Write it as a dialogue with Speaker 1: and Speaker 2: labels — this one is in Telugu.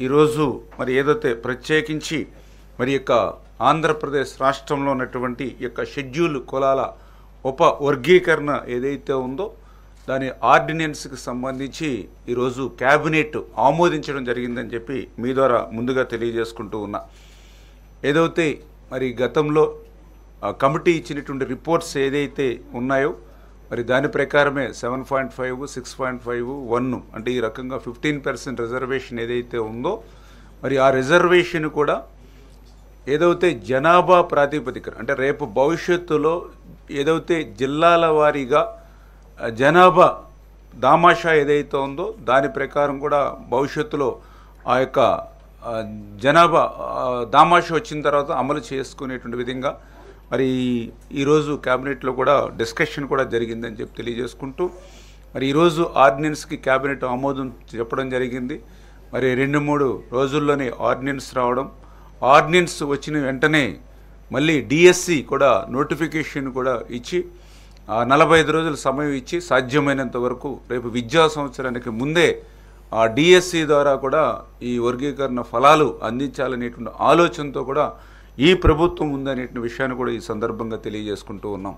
Speaker 1: ఈరోజు మరి ఏదైతే ప్రత్యేకించి మరి యొక్క ఆంధ్రప్రదేశ్ రాష్ట్రంలో ఉన్నటువంటి యొక్క షెడ్యూల్ కులాల ఉప వర్గీకరణ ఏదైతే ఉందో దాని ఆర్డినెన్స్కి సంబంధించి ఈరోజు క్యాబినెట్ ఆమోదించడం జరిగిందని చెప్పి మీ ద్వారా ముందుగా తెలియజేసుకుంటూ ఉన్నా. ఏదైతే మరి గతంలో కమిటీ ఇచ్చినటువంటి రిపోర్ట్స్ ఏదైతే ఉన్నాయో మరి దాని ప్రకారమే 7.5, 6.5, 1 అంటే ఈ రకంగా 15% రిజర్వేషన్ ఏదైతే ఉందో మరి ఆ రిజర్వేషన్ కూడా ఏదైతే జనాభా ప్రాతిపదికన అంటే రేపు భవిష్యత్తులో ఏదైతే జిల్లాల వారీగా జనాభా దామాషా ఏదైతే ఉందో దాని ప్రకారం కూడా భవిష్యత్తులో ఆ యొక్క జనాభా దామాషా వచ్చిన తర్వాత అమలు చేసుకునేటువంటి విధంగా మరి ఈరోజు క్యాబినెట్లో కూడా డిస్కషన్ కూడా జరిగిందని చెప్పి తెలియజేసుకుంటూ మరి ఈరోజు ఆర్డినెన్స్కి క్యాబినెట్ ఆమోదం చెప్పడం జరిగింది. మరి 2-3 రోజుల్లోనే ఆర్డినెన్స్ రావడం, ఆర్డినెన్స్ వచ్చిన వెంటనే మళ్ళీ డిఎస్సి కూడా నోటిఫికేషన్ కూడా ఇచ్చి 45 రోజుల సమయం ఇచ్చి సాధ్యమైనంత వరకు రేపు విద్యా సంవత్సరానికి ముందే ఆ డిఎస్సి ద్వారా కూడా ఈ వర్గీకరణ ఫలాలు అందించాలనేటువంటి ఆలోచనతో కూడా ఈ ప్రభుత్వం ఉందనే విషయాన్ని కూడా ఈ సందర్భంగా తెలియజేసుకుంటూ ఉన్నాం.